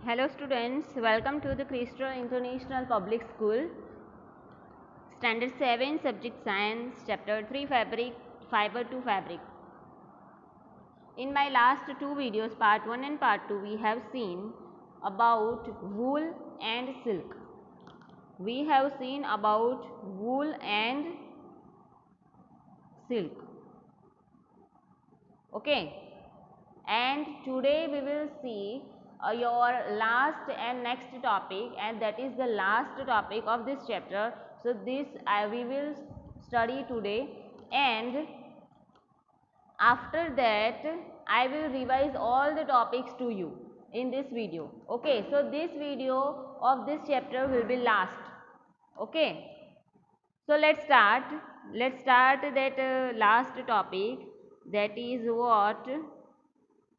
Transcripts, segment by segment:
Hello students, welcome to the Crystal International Public School, Standard 7, Subject Science, Chapter 3 Fabric, Fiber to Fabric. In my last two videos, part 1 and part 2, we have seen about wool and silk. We have seen about wool and silk. Okay, and today we will see your last and next topic, and that is the last topic of this chapter. So this we will study today, and after that I will revise all the topics to you in this video. Okay, so this video of this chapter will be last. Okay, so let's start that last topic, that is what.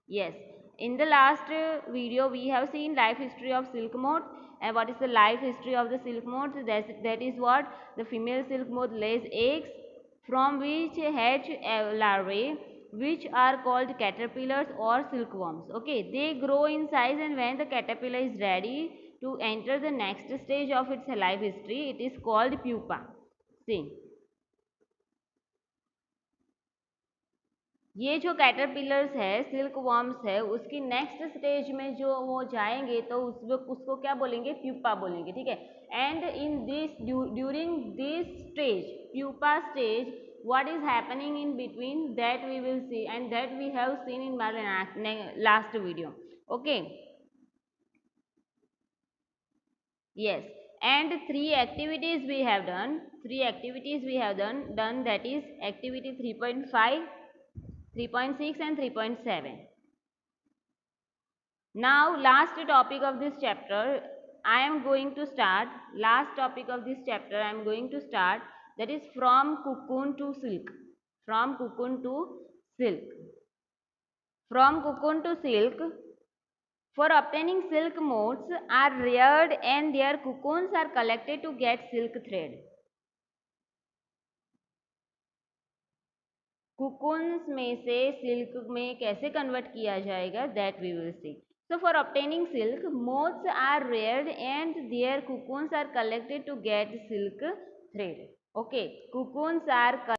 Yes, in the last video we have seen life history of silk moth. And what is the life history of the silk moth? That is what the female silk moth lays eggs from which hatch larvae, which are called caterpillars or silkworms. Okay, they grow in size, and when the caterpillar is ready to enter the next stage of its life history, it is called pupa. See, ये जो caterpillars है, silk worms है, उसकी next stage में जो वो जाएंगे तो उसको क्या बोलेंगे? प्यूपा बोलेंगे. ठीक है. And in this during this stage, pupa stage, what is happening in between, that we will see, and that we have seen in my last video. Okay. Yes, and three activities we have done. That is activity 3.5, 3.6 and 3.7. Now last topic of this chapter I am going to start. Last topic of this chapter I am going to start, that is from cocoon to silk. From cocoon to silk. From cocoon to silk. For obtaining silk moths are reared and their cocoons are collected to get silk thread. Cocoons में से silk में कैसे convert किया जाएगा, that we will see. So for obtaining silk, moths are reared and their cocoons are collected to get silk thread. Okay, cocoons are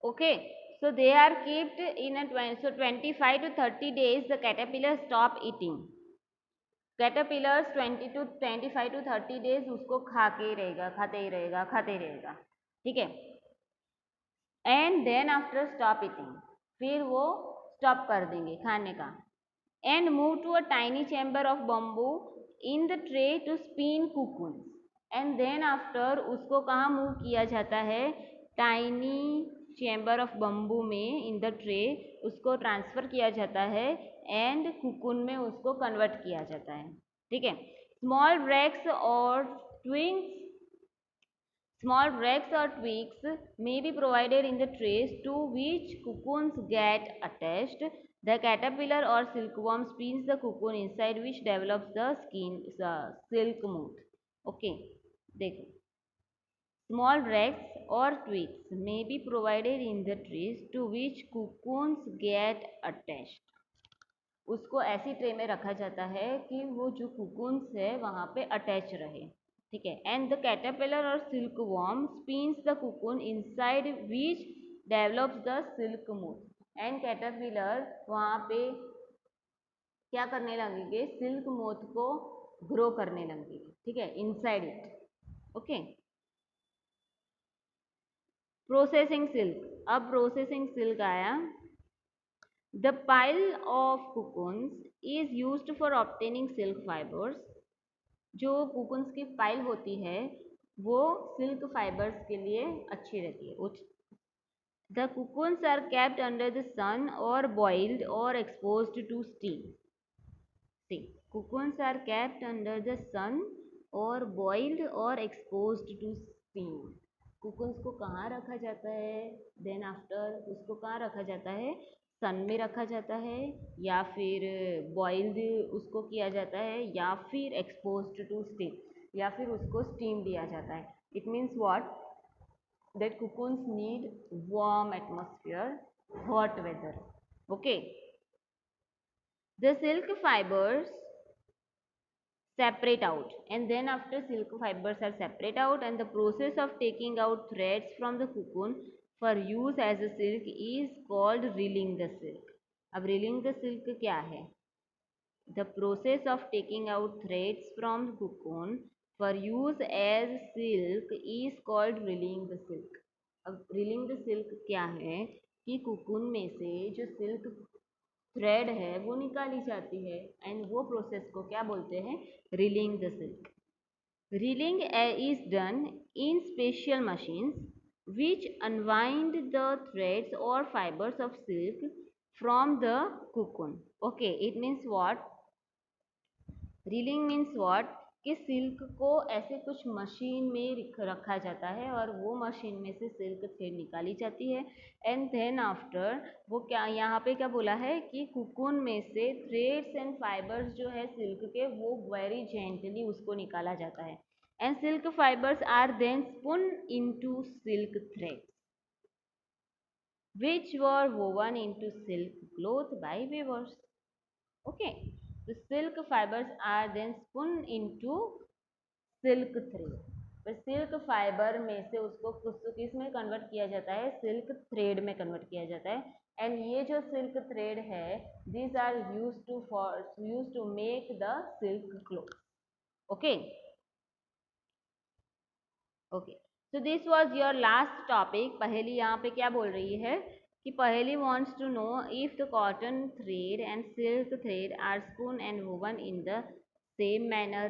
Okay, so they are kept in a 25 to 30 days the caterpillar stop eating. Caterpillars 20 to 25 to 30 days उसको खा के ही रहेगा, खाते ही रहेगा, खाते ही रहेगा, ठीक है. And then after stop eating, फिर वो स्टॉप कर देंगे खाने का. And move to a tiny chamber of bamboo in the tray to spin cocoon. And then after उसको कहाँ मूव किया जाता है, टाइनी चैम्बर ऑफ बम्बू में इन द ट्रे उसको ट्रांसफ़र किया जाता है एंड कुकुन में उसको कन्वर्ट किया जाता है, ठीक है. स्मॉल ब्रेक्स और ट्विंग्स Small bracts or twigs may be provided in the trays to which cocoons get attached. The caterpillar or silkworm spins the cocoon inside which develops the silk moth. Okay, देखो. Small bracts or twigs may be provided in the trays to which cocoons get attached. उसको ऐसी tray में रखा जाता है कि वो जो कुकुन्स है वहाँ पे अटैच रहे, ठीक है. एंड द कैटरपिलर और silk worm spins the cocoon inside which develops the silk moth. And caterpillar वहाँ पे क्या करने लगेंगे, सिल्क मोथ को ग्रो करने लगेंगे, ठीक है, inside it. Okay, processing silk. अब प्रोसेसिंग सिल्क आया. The pile of cocoons is used for obtaining silk fibers. जो cocoons की पाइल होती है वो सिल्क फाइबर्स के लिए अच्छी रहती है. The cocoons are kept under the sun or boiled or exposed to steam. See, cocoons are kept under the sun or boiled or exposed to steam. कुकुन्स को कहाँ रखा जाता है, देन आफ्टर उसको कहाँ रखा जाता है, सन में रखा जाता है या फिर बॉइल्ड उसको किया जाता है या फिर एक्सपोज्ड टू स्टीम या फिर उसको स्टीम दिया जाता है. It means what, that cocoons need warm atmosphere, hot weather. Okay, the silk fibres separate out, and then after silk fibers are separate out and the process of taking out threads from the cocoon for use as a silk is called reeling the silk. अब reeling the silk क्या है, the process of taking out threads from the cocoon for use as silk is called reeling the silk. अब reeling the silk क्या है कि cocoon में से जो silk थ्रेड है वो निकाली जाती है एंड वो प्रोसेस को क्या बोलते हैं, reeling the silk. Reeling is done in special machines which unwind the threads और fibres of silk from the cocoon. Okay, it means what, reeling means what कि सिल्क को ऐसे कुछ मशीन में रखा जाता है और वो मशीन में से सिल्क थ्रेड निकाली जाती है. एंड देन आफ्टर वो क्या यहाँ पे क्या बोला है कि कुकुन में से थ्रेड्स एंड फाइबर्स जो है सिल्क के वो वेरी जेंटली उसको निकाला जाता है. And silk fibres are then spun into silk threads which were woven into silk cloth by weavers. Okay, the silk fibers are then spun into silk thread. तो silk fibre में से उसको किस में कन्वर्ट किया जाता है, सिल्क थ्रेड में कन्वर्ट किया जाता है. एंड ये जो सिल्क थ्रेड है these are use to make the silk cloth. Okay okay, so this was your last topic. पहली यहाँ पे क्या बोल रही है कि पहली wants to know if the cotton thread and silk thread are spun and woven in the same manner.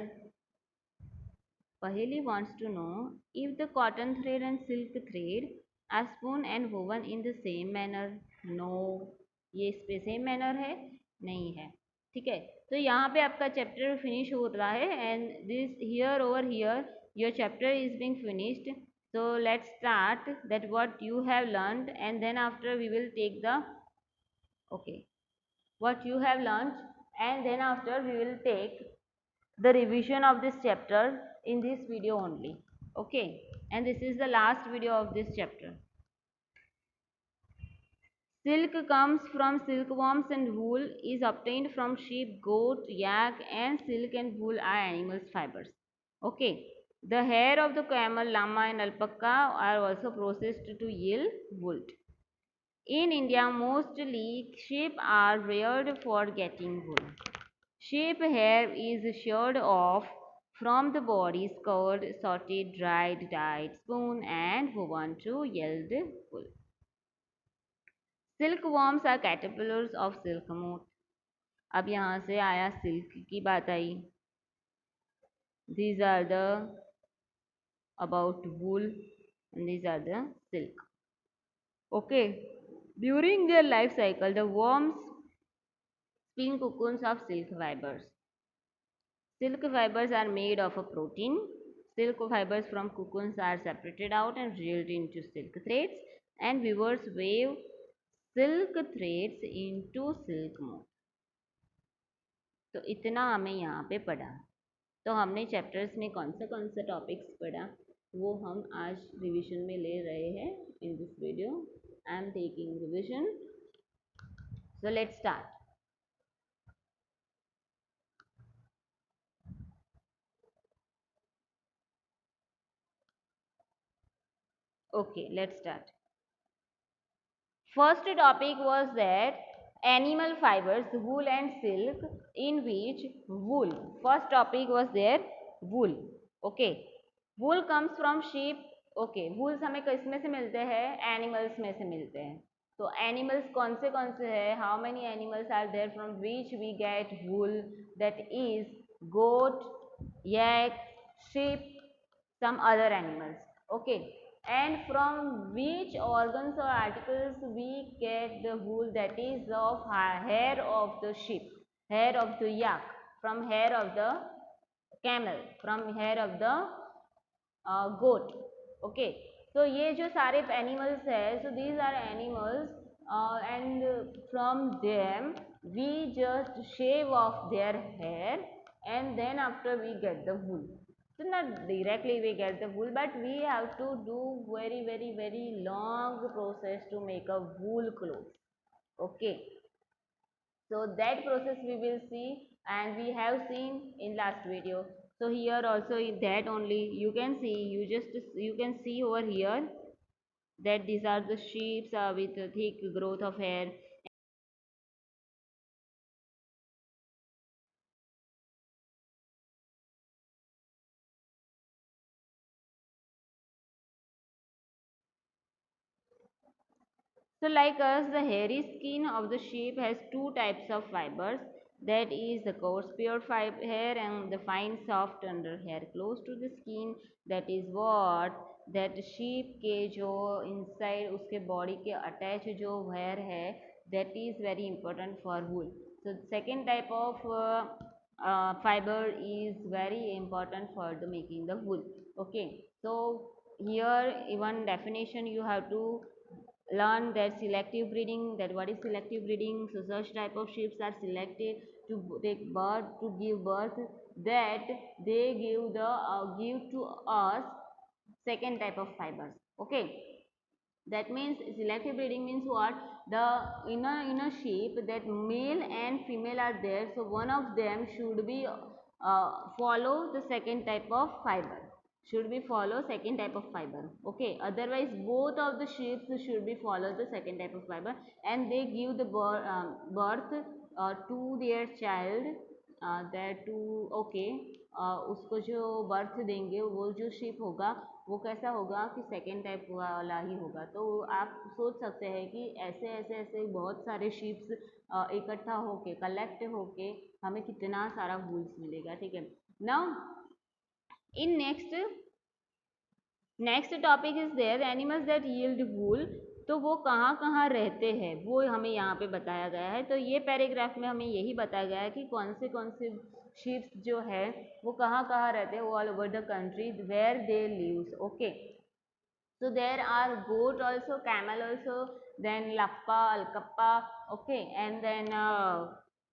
Paheli wants to know if the cotton thread and silk thread are spun and woven in the same manner. No, ये इस पे same manner है नहीं है, ठीक है. तो यहाँ पे आपका चैप्टर फिनिश हो रहा है and this here over here your chapter is being finished. So let's start that what you have learned and then after we will take the what you have learned and then after we will take the revision of this chapter in this video only. Okay, and this is the last video of this chapter. Silk comes from silkworms and wool is obtained from sheep, goat, yak, and silk and wool are animals fibers. Okay, the hair of the camel, llama and alpaca are also processed to yield wool. In India, mostly sheep are reared for getting wool. Sheep hair is sheared off from the body, scoured, sorted, dried, dyed, spun, and woven to yield wool. Silkworms are caterpillars of silk moth. अब यहाँ से आया silk की बात आई. These are the about wool and these are the silk. Okay. During their life cycle, the worms spin cocoons of silk fibers. Silk fibers are made of a protein. Silk fibers from cocoons are separated out and reeled into silk threads, and weavers weave silk threads into silk moth. तो इतना हमें यहाँ पे पढ़ा. तो हमने chapters में कौन से टॉपिक्स पढ़ा वो हम आज रिवीजन में ले रहे हैं. In this video I am taking revision. So let's start. Okay, let's start. First topic was that animal fibers, wool and silk, in which wool. First topic was there wool. Okay, wool comes from sheep. Okay, wools हमें किस में से मिलते हैं? Animals में से मिलते हैं. तो animals कौन से हैं? How many animals are there from which we get wool? That is goat, yak, sheep, some other animals. Okay, and from which organs or articles we get the wool? That is of hair of the sheep, hair of the yak, from hair of the camel, from hair of the goat. Okay, so ये जो सारे animals है, so these are animals and from them we just shave off their hair and then after we get the wool. So not directly we get the wool, but we have to do very long process to make a wool clothes. Okay, so that process we will see and we have seen in last video. So here also in that only you can see, you can see over here that these are the sheep with a thick growth of hair. So like us, the hairy skin of the sheep has two types of fibers. That is the coarse pure fiber hair and the fine soft under hair close to the skin. That is what that sheep के जो inside उसके body के attach जो hair है, that is very important for wool. So second type of fiber is very important for the making the wool. Okay, so here one definition you have to learn that selective breeding. That what is selective breeding? So such type of sheep are selected to take birth, to give birth, that they give to us second type of fibers. Okay, that means selective breeding means what? The in a sheep that male and female are there, so one of them should be follow the second type of fiber, should be follow second type of fiber. Okay, otherwise both of the sheep should be follow the second type of fiber and they give the birth to their child. That to okay, उसको जो birth देंगे वो जो ship होगा वो कैसा होगा कि सेकेंड टाइप वाला ही होगा. तो आप सोच सकते हैं कि ऐसे ऐसे ऐसे बहुत सारे शिप्स इकट्ठा होके कलेक्ट होके हमें कितना सारा वूल्स मिलेगा. ठीक है. Now in next topic is there animals that yield wool. तो वो कहाँ कहाँ रहते हैं वो हमें यहाँ पे बताया गया है. तो ये पैराग्राफ में हमें यही बताया गया है कि कौन से शिप्स जो है वो कहाँ कहाँ रहते हैं all over the country where they lives. Okay, so there are goat also, camel also, then lappa, alkappa, okay, and then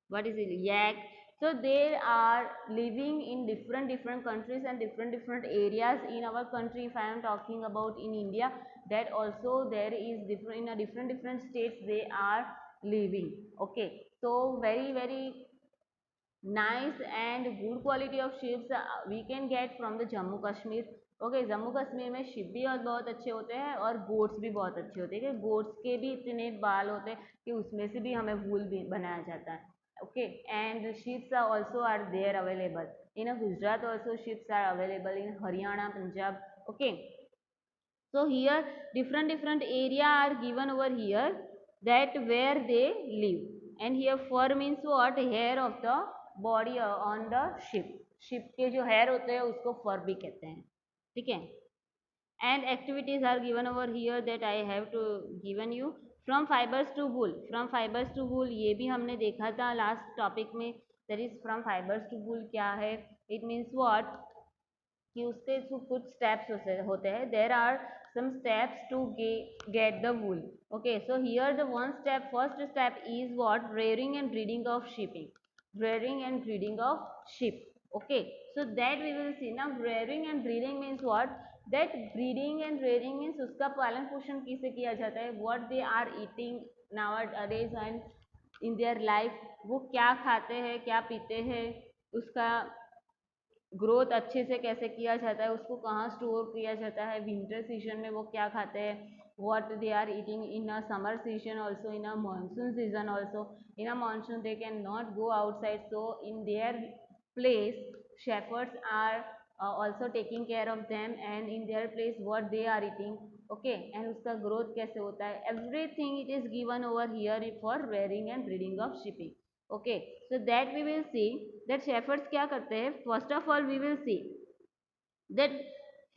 what is it, yak. So they are living in different countries and different areas in our country. If I am talking about in India, that also there is different in a different states they are living. Okay, so very nice and good quality of sheep we can get from the Jammu Kashmir. Okay, Jammu Kashmir में ship भी और बहुत अच्छे होते हैं और goats भी बहुत अच्छे होते हैं। गोट्स के भी इतने बाल होते हैं कि उसमें से भी हमें वूल भी बनाया जाता है। Okay, and ships are also are there available in Gujarat, also ships are available in Haryana, Punjab. Okay, so here different area are given over here that where they live, and here fur means what, hair of the body on the ship। Ship के जो hair होते हैं उसको फर भी कहते हैं, ठीक है। And activities are given over here that I have to given you. From fibres to wool, from fibres to wool ये भी हमने देखा था लास्ट टॉपिक में। That is from fibres to wool क्या है, इट मीन्स व्हाट कि उसके कुछ स्टेप्स होते हैं। There are some steps to get the wool। Okay, so here the first step is what, rearing and breeding of sheeping, rearing and breeding of sheep। Okay, so that we will see now। rearing and breeding means what, that breeding and rearing means उसका पालन पोषण किसे किया जाता है, what they are eating nowadays and in their life, वो क्या खाते हैं क्या पीते हैं, उसका ग्रोथ अच्छे से कैसे किया जाता है, उसको कहाँ स्टोर किया जाता है, विंटर सीजन में वो क्या खाते हैं, what they are eating in a summer season, also in a monsoon season, also in a monsoon they cannot go outside, so in their place shepherds are also taking care of them, and in their place what they are eating। okay, and उसका growth कैसे होता है, everything it is given over here for rearing and breeding of sheep। okay, so that we will see that shepherds क्या करते हैं। first of all we will see that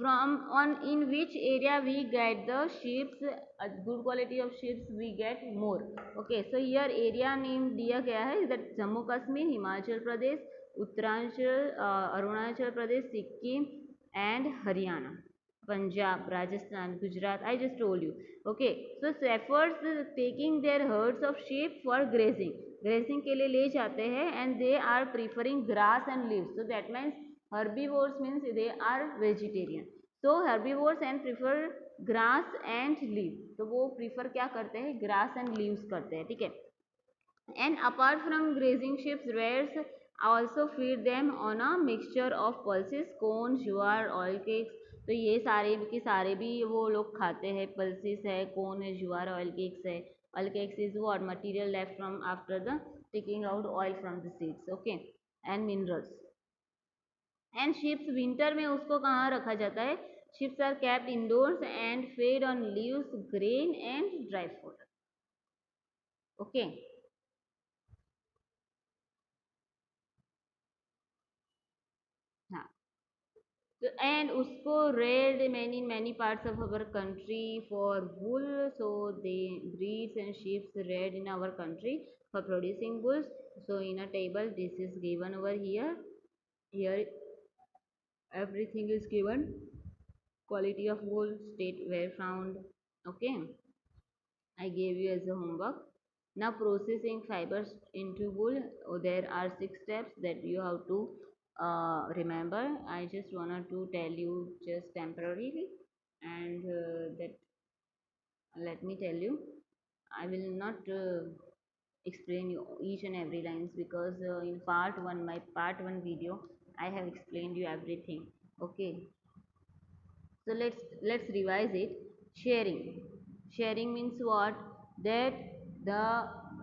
from on in which area we get the sheep, a good quality of sheep we get more। okay, so here area name दिया गया है that Jammu Kashmir, Himachal Pradesh, Uttaranchal, Arunachal Pradesh, Sikkim and Haryana, Punjab, Rajasthan, Gujarat, I just told you। okay, so shepherds taking their herds of sheep for grazing, grazing के लिए ले जाते हैं, and they are preferring grass and leaves, so that means herbivores means they are vegetarian, so herbivores and prefer grass and leaf, तो वो prefer क्या करते हैं, grass and leaves करते हैं, ठीक है। and apart from grazing sheep, rares also feed them on a mixture of pulses, corn, jowar, oil cakes। तो ये सारे के सारे भी वो लोग खाते हैं, पल्सिस है, कॉर्न है, ज्वार, ऑयल केक्स है। Oil cakes is what, material left from after the taking out oil from the seeds. Okay, and minerals. And ships winter में उसको कहाँ रखा जाता है, ships are kept indoors and fed on leaves, grain and dry food. Okay, हाँ, तो and उसको reared many many parts of our country for wool, so they breeds and ships reared in our country for producing Wolves. So in a table this is given over here, here everything is given, quality of wool, state where found। okay, I gave you as a homework। now processing fibers into wool, there are 6 steps that you have to remember। I just wanted to tell you just temporarily, and that let me tell you, I will not explain you each and every lines, because in part 1, my part 1 video, I have explained you everything। okay, so let's revise it। sharing, sharing means what, that the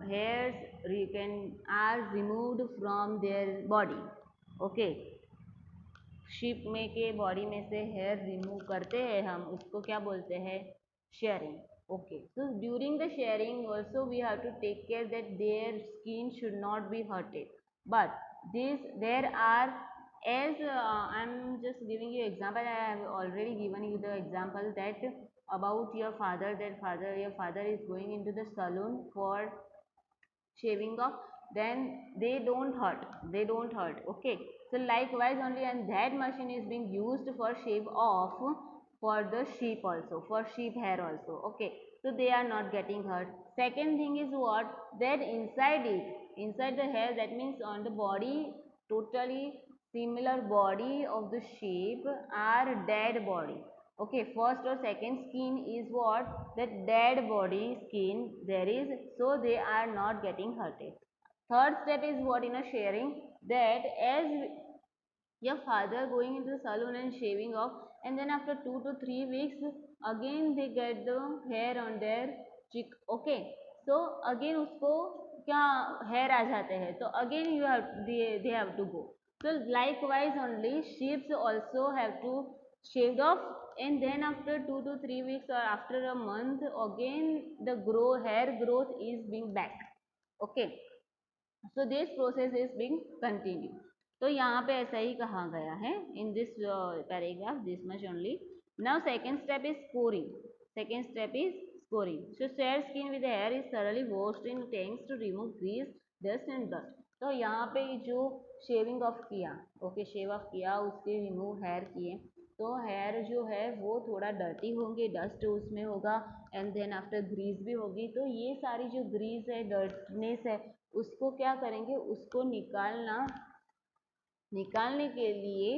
hairs can are removed from their body। okay, sheep में के body में से hair remove करते हैं हम, उसको क्या बोलते हैं, sharing. Okay, so during the sharing also we have to take care that their skin should not be hurted, but this there are, as I'm just giving you example, I have already given you the example that about your father, that your father is going into the salon for shaving off, then they don't hurt। okay, so likewise only, and that machine is being used for shave off for the sheep also, for sheep hair also। okay, so they are not getting hurt। second thing is what, that inside it, inside the hair, that means on the body, totally similar body of the sheep are dead body। okay, first or second skin is what, that dead body skin there is, so they are not getting hurted। third step is what, in a sharing, that as your father going into the salon and shaving off, and then after 2 to 3 weeks again they get the hair on their cheek. Okay, so again उसको क्या hair आ जाते हैं, तो again you have they have to go. So likewise only sheep also have to shaved off, and then after 2 to 3 weeks or after a month again the hair growth is being back. Okay, so this process is being continued. तो यहाँ पे ऐसा ही कहा गया है in this paragraph, this much only. Now second step is scoring. Second step is scoring. So share skin with hair is thoroughly washed in tanks to remove grease, dust and dust. तो यहाँ पे जो shaving of किया, okay shave of किया, उसके remove hair किए, तो hair जो है वो थोड़ा डर्टी होंगे, डस्ट उसमें होगा, एंड देन आफ्टर ग्रीस भी होगी. तो ये सारी जो ग्रीस है, डर्टनेस है, उसको क्या करेंगे, उसको निकालने के लिए,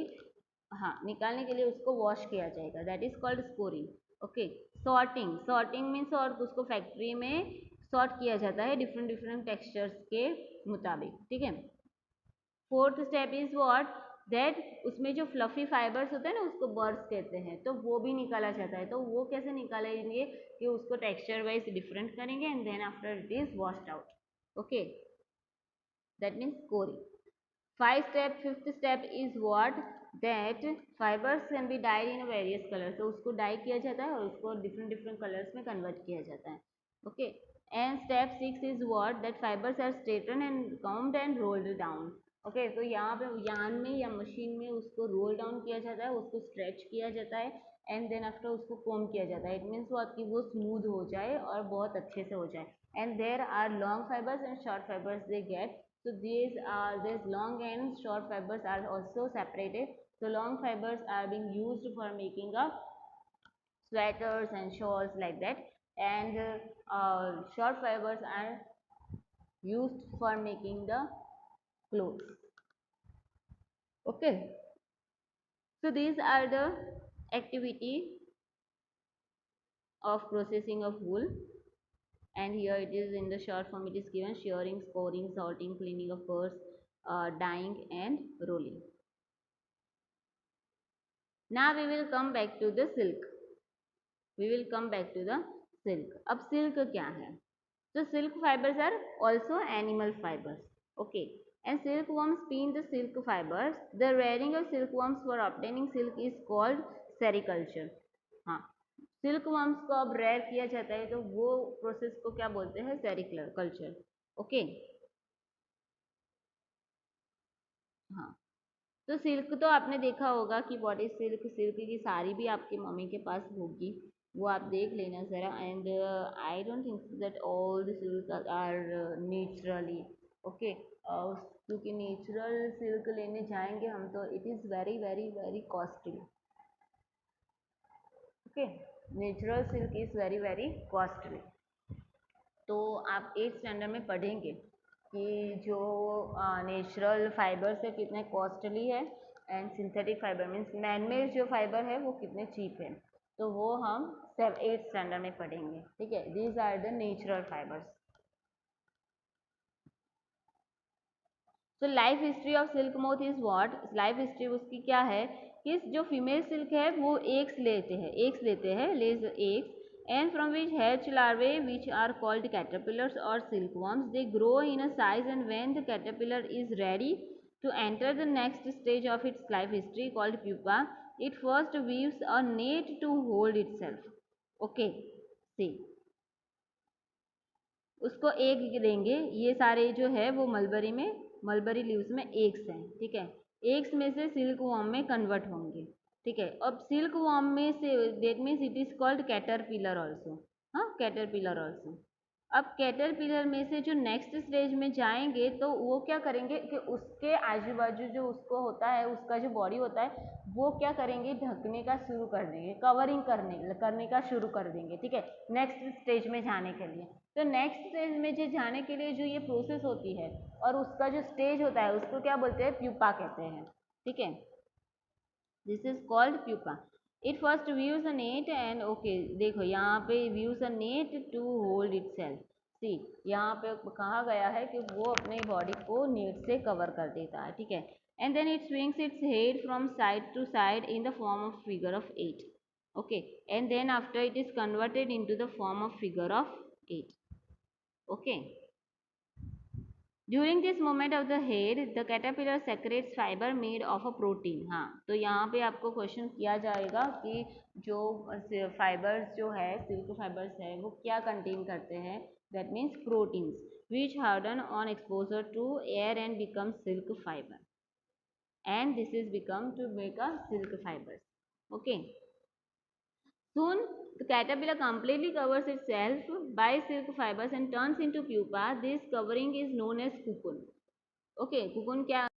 हाँ निकालने के लिए उसको वॉश किया जाएगा. That is called scoring. Okay, sorting means और उसको फैक्ट्री में सॉर्ट किया जाता है डिफरेंट डिफरेंट टेक्सचर्स के मुताबिक. ठीक है. Fourth step is what, that उसमें जो फ्लफी फाइबर्स होते हैं ना, उसको बर्ड्स कहते हैं, तो वो भी निकाला जाता है. तो वो कैसे निकालेंगे कि उसको टेक्सचर वाइज डिफरेंट करेंगे and then after it is washed out. Okay, that means scouring. Fifth step is what, that fibers can be dyed in various colors. तो उसको डाई किया जाता है और उसको डिफरेंट डिफरेंट कलर्स में कन्वर्ट किया जाता है. Okay, and step 6 is what, that fibres are straighten and combed and rolled down. Okay, तो यहाँ पे यार्न में या मशीन में उसको रोल डाउन किया जाता है, उसको स्ट्रेच किया जाता है, एंड देन आफ्टर उसको कोम किया जाता है. इट मीन्स व्हाट, कि वो स्मूथ हो जाए और बहुत अच्छे से हो जाए. And there are long fibres and short fibres they get. So these long and short fibers are also separated. So long fibers are being used for making up sweaters and shawls like that, and short fibers are used for making the clothes. Okay, so these are the activity of processing of wool, and here it is in the short form. It is given: shearing, scoring, sorting, cleaning of furs, dyeing and rolling. Now we will come back to the silk. अब silk क्या है? So silk fibers are also animal fibers. Okay, and silkworms spin the silk fibers. The rearing of silkworms for obtaining silk is called sericulture. हाँ, सिल्कवर्म्स को अब rare किया जाता है, तो वो प्रोसेस को क्या बोलते हैं? सेरिकल्चर. ओके, हाँ. तो सिल्क तो आपने देखा होगा कि व्हाट इज सिल्क. सिल्क की साड़ी भी आपकी मम्मी के पास होगी, वो आप देख लेना ज़रा. And I don't think that all the silk are naturally. Okay, क्योंकि नेचुरल सिल्क लेने जाएंगे हम तो it is very very very costly. Okay, natural silk is very very costly. तो आप 8th स्टैंडर्ड में पढ़ेंगे कि जो नेचुरल फाइबर्स है कितने कॉस्टली है, and synthetic fibre means manmade जो फाइबर है वो कितने चीप है. तो वो हम 8th स्टैंडर्ड में पढ़ेंगे. ठीक है, these are the natural fibres. तो life history of silk moth is what, life history उसकी क्या है कि जो फीमेल सिल्क है वो एग्स लेते हैं लेज eggs, and from which hatch larvae which are called caterpillars or silkworms. They grow in a size, and when the caterpillar is ready to enter the next stage of its life history called pupa, it first weaves a net to hold itself. Okay, see, उसको egg देंगे. ये सारे जो है वो mulberry leaves में eggs हैं. ठीक है, एग्स में से सिल्क वॉर्म में कन्वर्ट होंगे. ठीक है, अब सिल्क वॉर्म में say that means it is called caterpillar also. हाँ, कैटरपिलर ऑल्सो. अब कैटरपिलर में से जो नेक्स्ट स्टेज में जाएंगे तो वो क्या करेंगे कि उसके आजू बाजू जो उसको होता है, उसका जो बॉडी होता है, वो क्या करेंगे, ढकने का शुरू कर देंगे, कवरिंग करने का शुरू कर देंगे. ठीक है, नेक्स्ट स्टेज में जाने के लिए. तो नेक्स्ट स्टेज में जो जाने के लिए जो ये प्रोसेस होती है और उसका जो स्टेज होता है उसको क्या बोलते हैं? प्यूपा कहते हैं. ठीक है, this is called pupa. It first weaves a net and okay, देखो यहाँ पे weaves a net to hold itself. See, यहाँ पे कहा गया है कि वो अपने बॉडी को नेट से कवर कर देता है. ठीक है, and then it swings its head from side to side in the form of figure of 8. Okay, and then after it is converted into the form of figure of 8. Okay. During this movement of the head, the caterpillar secretes fiber made of a protein. हाँ, तो यहाँ पे आपको question किया जाएगा कि जो fibres जो है, सिल्क फाइबर्स है, वो क्या कंटेन करते हैं? That means proteins which harden on exposure to air and become silk fiber. And this is become to make a silk fibers. Okay. Soon, the caterpillar completely covers itself by silk fibers and turns into pupa. This covering is known as cocoon. Okay, cocoon क्या